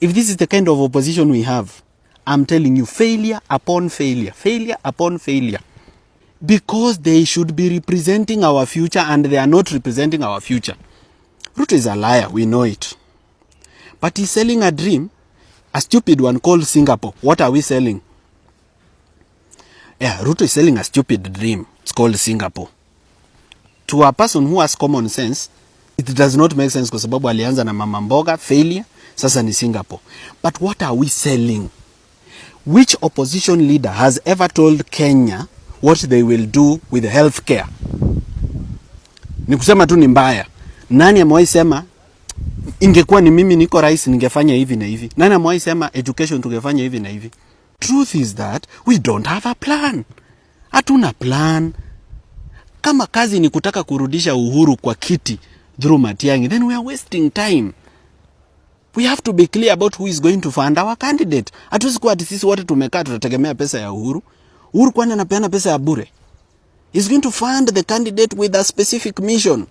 If this is the kind of opposition we have, I'm telling you, failure upon failure, failure upon failure. Because they should be representing our future and they are not representing our future. Ruto is a liar, we know it. But he's selling a dream, a stupid one called Singapore. What are we selling? Yeah, Ruto is selling a stupid dream. It's called Singapore. To a person who has common sense, it does not make sense kwa sababu alianza na mama mboga, failure, sasa ni Singapore. But what are we selling? Which opposition leader has ever told Kenya what they will do with healthcare? Ni kusema tu ni mbaya. Nani amewahi sema ingekuwa ni mimi niko rais ningefanya hivi na hivi? Nani amewahi sema education tungefanya hivi na hivi? Truth is that we don't have a plan. Hatuna plan. Kama kazi ni kutaka kurudisha uhuru kwa kiti through Matiang'i, then we are wasting time. We have to be clear about who is going to fund our candidate. Hatuwezi kuwa ati sisi wote tumekaa tutategemea pesa ya Uhuru. Uhuru kwani anapeana pesa ya bure? He's going to fund the candidate with a specific mission.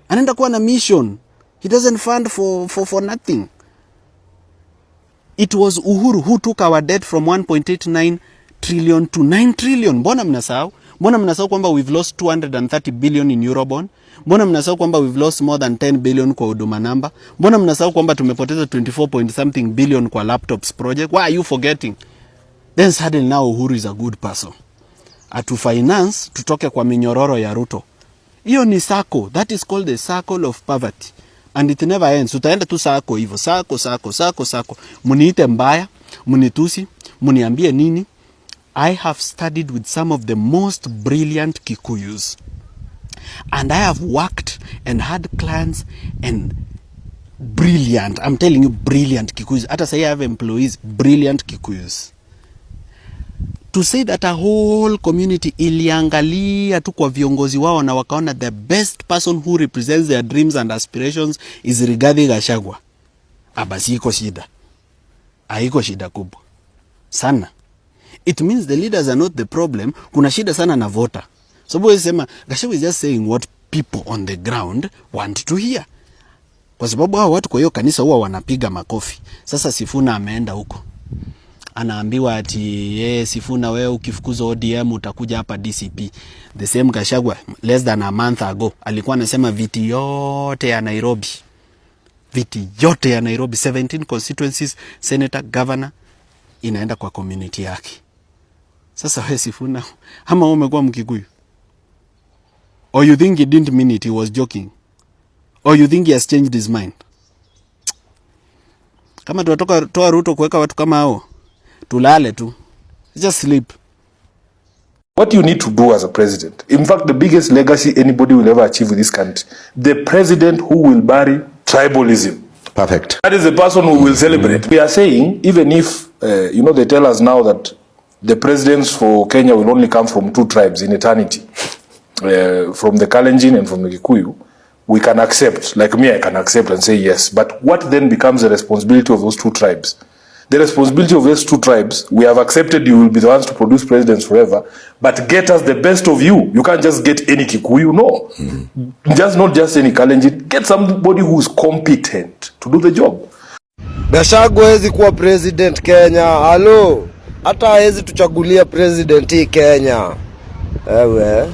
Anaenda kuwa na mission. He doesn't fund for nothing. It was Uhuru who took our debt from 1.89 trillion to 9 trillion. Mbona mnasahau? Mbona mnasahau kwamba we've lost 230 billion in Eurobond? Mbona mnasahau kwamba we've lost more than 10 billion kwa huduma namba? Mbona mnasahau kwamba tumepoteza 24 point something billion kwa laptops project? Why are you forgetting? Then suddenly now Uhuru is a good person. Atu finance tutoke kwa minyororo ya Ruto. Hiyo ni circle. That is called the circle of poverty. And it never ends. Utaenda tu sako hivyo. Sako. Muniite mbaya, munitusi, muniambie nini. I have studied with some of the most brilliant Kikuyus. And I have worked and had clients and brilliant, I'm telling you, brilliant Kikuyus. Hata say I have employees, brilliant Kikuyus. To say that a whole community iliangalia tu kwa viongozi wao na wakaona the best person who represents their dreams and aspirations is Rigathi Gachagua. Basi iko shida. Haiko shida kubwa sana. It means the leaders are not the problem. Kuna shida sana na voter. So boy sema Gachagua is just saying what people on the ground want to hear. Kwa sababu hao watu kwa hiyo kanisa huwa wanapiga makofi. Sasa Sifuna ameenda huko. Anaambiwa ati Sifuna wewe ukifukuzwa ODM utakuja hapa DCP. The same Gachagua less than a month ago alikuwa anasema viti yote ya Nairobi. 17 constituencies, senator, governor inaenda kwa community yake. Sasa wewe Sifuna ama wewe umekuwa Mkikuyu? Or you think he didn't mean it, he was joking? Or you think he has changed his mind? Kama toa Ruto kuweka watu kama hao, tulale tu. Just sleep. What you need to do as a president, in fact the biggest legacy anybody will ever achieve with this country, the president who will bury tribalism. Perfect. That is the person who will celebrate. We are saying, even if, they tell us now that the presidents for Kenya will only come from 2 tribes in eternity, from the Kalenjin and from the Kikuyu, we can accept, like me, I can accept and say yes. But what then becomes the responsibility of those 2 tribes? The responsibility of those 2 tribes, we have accepted you will be the ones to produce presidents forever, but get us the best of you. You can't just get any Kikuyu, no. Not just any Kalenjin. Get somebody who is competent to do the job. Gachagua hawezi kuwa president Kenya. Halo. Hata hawezi tuchagulia president hii Kenya. Ewe.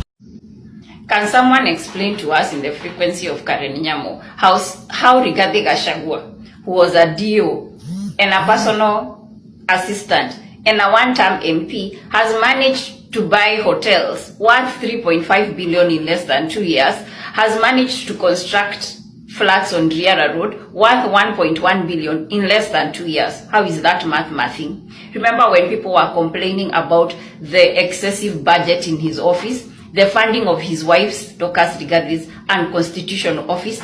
Can someone explain to us in the frequency of Karen Nyamo how Rigathi Gachagua, who was a DO and a personal assistant and a one-term MP, has managed to buy hotels worth 3.5 billion in less than 2 years, has managed to construct flats on Riara Road worth 1.1 billion in less than 2 years? How is that mathing? Remember when people were complaining about the excessive budget in his office, the funding of his wife's, Dorcas Rigathi's, unconstitutional office,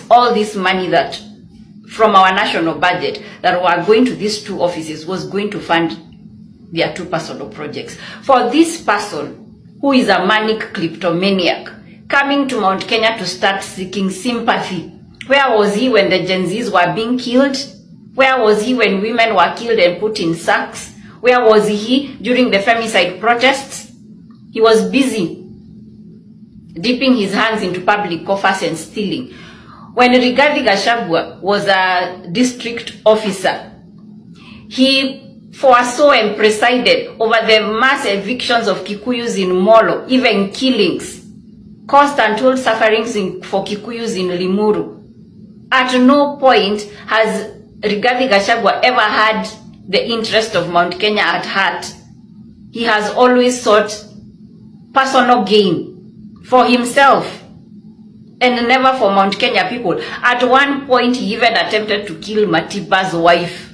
all this money that from our national budget that were going to these 2 offices was going to fund their 2 personal projects. For this person who is a manic kleptomaniac coming to Mount Kenya to start seeking sympathy, where was he when the Gen Zs were being killed? Where was he when women were killed and put in sacks? Where was he during the femicide protests? He was busy dipping his hands into public coffers and stealing. when Rigathi Gachagua was a district officer, he foresaw and presided over the mass evictions of Kikuyus in Molo, even killings, caused untold sufferings for Kikuyus in Limuru. At no point has Rigathi Gachagua ever had the interest of Mount Kenya at heart. He has always sought personal gain for himself and never for Mount Kenya people. At one point, he even attempted to kill Matiba's wife,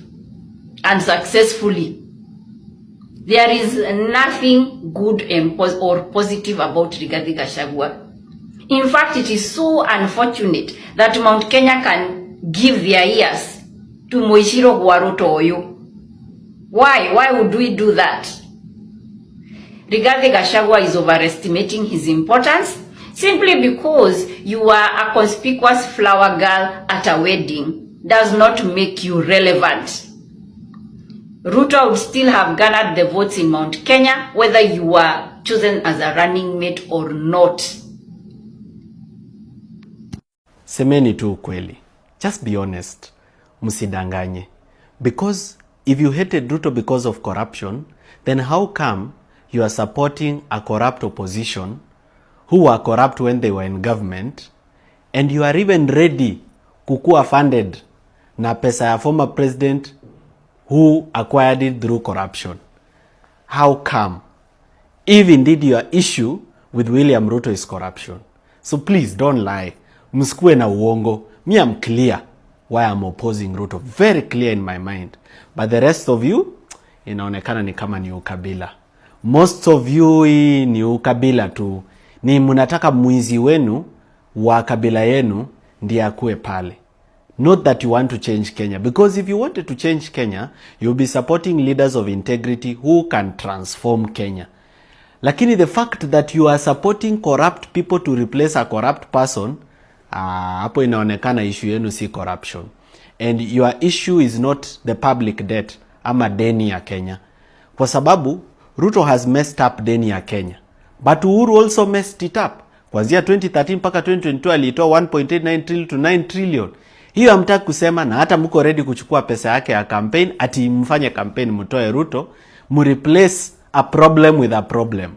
unsuccessfully. There is nothing good or positive about Rigathi Gachagua. In fact, it is so unfortunate that Mount Kenya can give their ears to Moishiro Guaruto Oyo. Why would we do that? Rigathi Gachagua is overestimating his importance simply because you are a conspicuous flower girl at a wedding does not make you relevant. Ruto would still have garnered the votes in Mount Kenya whether you were chosen as a running mate or not. Semeni tu ukweli. Just be honest. Msidanganye. Because if you hated Ruto because of corruption, then how come you are supporting a corrupt opposition who were corrupt when they were in government, and you are even ready kukua funded na pesa ya former president who acquired it through corruption? How come? If indeed your issue with William Ruto is corruption. So please don't lie. Msikue na uongo. Me, I'm clear why I'm opposing Ruto. Very clear in my mind. But the rest of you, inaonekana ni kama ni ukabila. Most of you ni ukabila tu. Ni munataka mwizi wenu wa kabila yenu ndiye akue pale. Not that you want to change Kenya. Because if you wanted to change Kenya, you'll be supporting leaders of integrity who can transform Kenya. Lakini the fact that you are supporting corrupt people to replace a corrupt person, hapo inaonekana issue yenu si corruption. And your issue is not the public debt ama deni ya Kenya. Kwa sababu Ruto has messed up deni ya Kenya. But Uhuru also messed it up. Kuanzia 2013 mpaka 2022 alitoa 1.89 trillion to 9 trillion. Hiyo hamtaki kusema, na hata mko ready kuchukua pesa yake ya campaign ati mfanye campaign mtoe Ruto, replace a problem with a problem.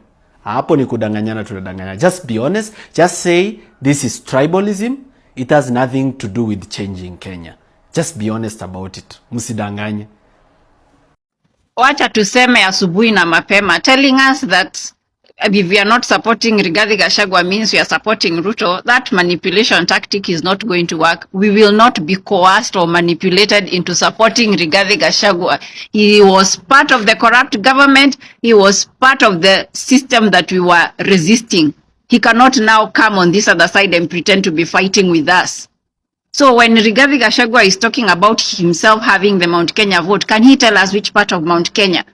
Hapo ni kudanganyana, tunadanganya. Just be honest. Just say this is tribalism. It has nothing to do with changing Kenya. Just be honest about it. Msidanganye. Wacha tuseme asubuhi na mapema, telling us that if we are not supporting Rigathi Gachagua means we are supporting Ruto. That manipulation tactic is not going to work. We will not be coerced or manipulated into supporting Rigathi Gachagua. He was part of the corrupt government. He was part of the system that we were resisting. He cannot now come on this other side and pretend to be fighting with us. So when Rigathi Gachagua is talking about himself having the Mount Kenya vote, can he tell us which part of Mount Kenya?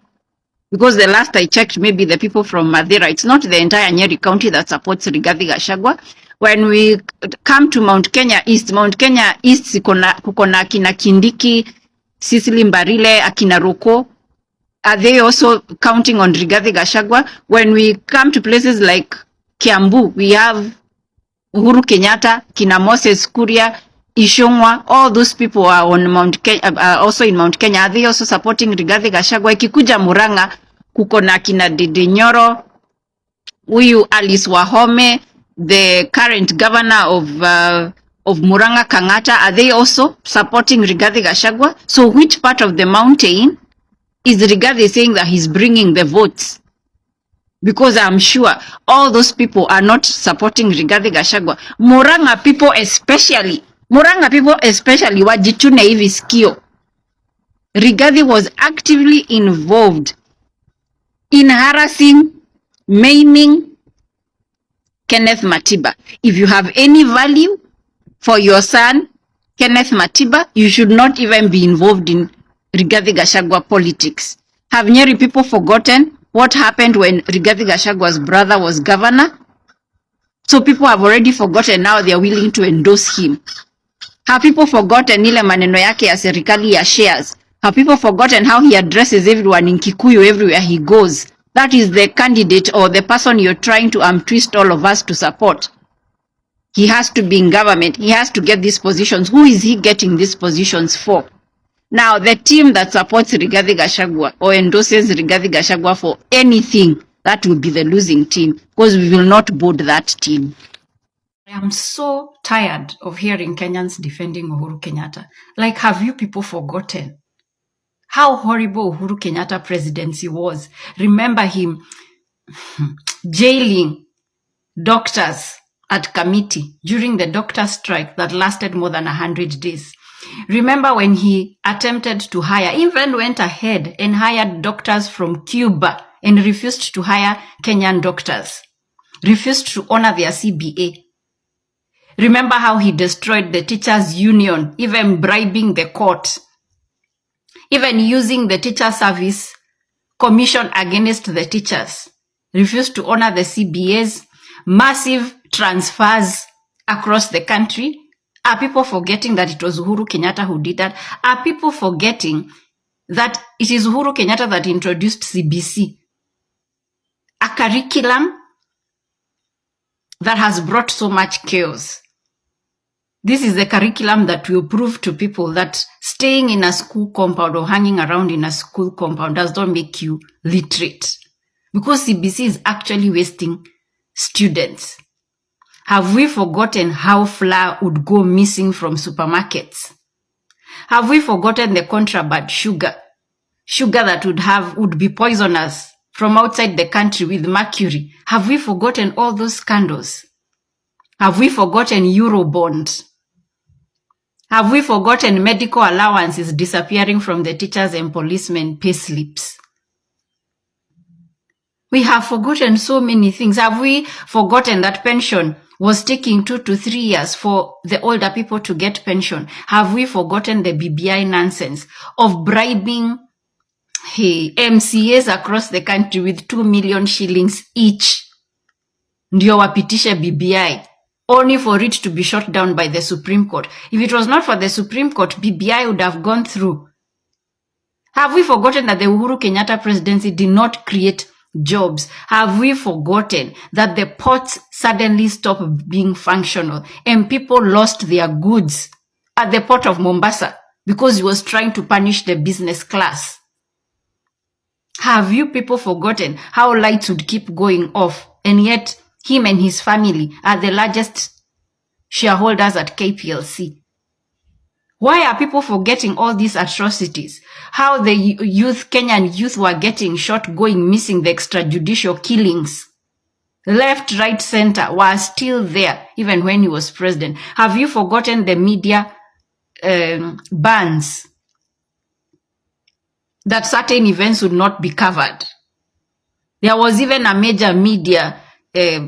Because the last I checked, maybe the people from Madera, it's not the entire Nyeri County that supports Rigathi Gachagua. When we come to Mount Kenya East kukona akina Kindiki, Cecily Mbarile, akina Roko. Are they also counting on Rigathi Gachagua? When we come to places like Kiambu, we have Uhuru Kenyatta, kina Moses Kuria, Ishongwa, all those people are on Mount Kenya, also in Mount Kenya. Are they also supporting Rigathi Gachagua? Ikikuja Muranga, kuko na kina Dede Nyoro, huyu Alice Wahome, the current governor of Muranga Kangata. Are they also supporting Rigathi Gachagua? So which part of the mountain is Rigathi saying that he's bringing the votes? Because I'm sure all those people are not supporting Rigathi Gachagua. Muranga people especially wajitune hivi sikio. Rigathi was actively involved in harassing, maiming Kenneth Matiba. If you have any value for your son, Kenneth Matiba, you should not even be involved in Rigathi Gachagua politics. Have Nyeri people forgotten what happened when Rigathi Gachagua's brother was governor? So people have already forgotten, now they are willing to endorse him. Have people forgotten ile maneno yake ya serikali ya shares? Have people forgotten how he addresses everyone in Kikuyu everywhere he goes? That is the candidate or the person you're trying to twist all of us to support. He has to be in government. He has to get these positions. Who is he getting these positions for? Now, the team that supports Rigathi Gachagua or endorses Rigathi Gachagua for anything, that will be the losing team, because we will not board that team. I am so tired of hearing Kenyans defending Uhuru Kenyatta. Like, have you people forgotten how horrible Uhuru Kenyatta presidency was? Remember him jailing doctors at committee during the doctor strike that lasted more than 100 days. Remember when he attempted to hire, even went ahead and hired doctors from Cuba and refused to hire Kenyan doctors, refused to honor their CBA. Remember how he destroyed the teachers' union, even bribing the court, even using the teacher service commission against the teachers, refused to honor the CBAs, massive transfers across the country. Are people forgetting that it was Uhuru Kenyatta who did that? Are people forgetting that it is Uhuru Kenyatta that introduced CBC, a curriculum that has brought so much chaos? This is the curriculum that will prove to people that staying in a school compound or hanging around in a school compound does not make you literate. Because CBC is actually wasting students. Have we forgotten how flour would go missing from supermarkets? Have we forgotten the contraband sugar? Sugar that would be poisonous from outside the country with mercury. Have we forgotten all those scandals? Have we forgotten Eurobond? Have we forgotten medical allowances disappearing from the teachers and policemen pay slips? We have forgotten so many things. Have we forgotten that pension was taking 2 to 3 years for the older people to get pension? Have we forgotten the BBI nonsense of bribing MCAs across the country with 2 million shillings each ndio wapitishe BBI, only for it to be shot down by the Supreme Court? If it was not for the Supreme Court, BBI would have gone through. Have we forgotten that the Uhuru Kenyatta presidency did not create jobs? Have we forgotten that the ports suddenly stopped being functional and people lost their goods at the port of Mombasa because he was trying to punish the business class? Have you people forgotten how lights would keep going off, and yet him and his family are the largest shareholders at KPLC? Why are people forgetting all these atrocities? How the Kenyan youth were getting shot, going missing, the extrajudicial killings. Left, right, center were still there even when he was president. Have you forgotten the media bans? That certain events would not be covered. There was even a major media, a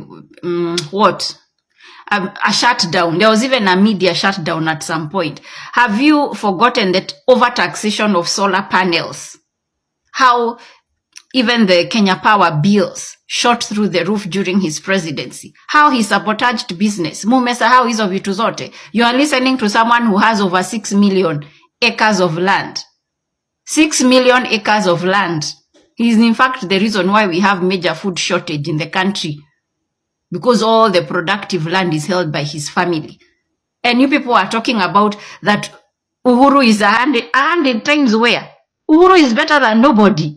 shutdown. There was even a media shutdown at some point. Have you forgotten that overtaxation of solar panels? How even the Kenya Power bills shot through the roof during his presidency. How he sabotaged business. Mumesahau hizo vitu zote. You are listening to someone who has over 6 million acres of land. 6 million acres of land. He is in fact the reason why we have major food shortage in the country. Because all the productive land is held by his family. And you people are talking about that Uhuru is 100 times where? Uhuru is better than nobody.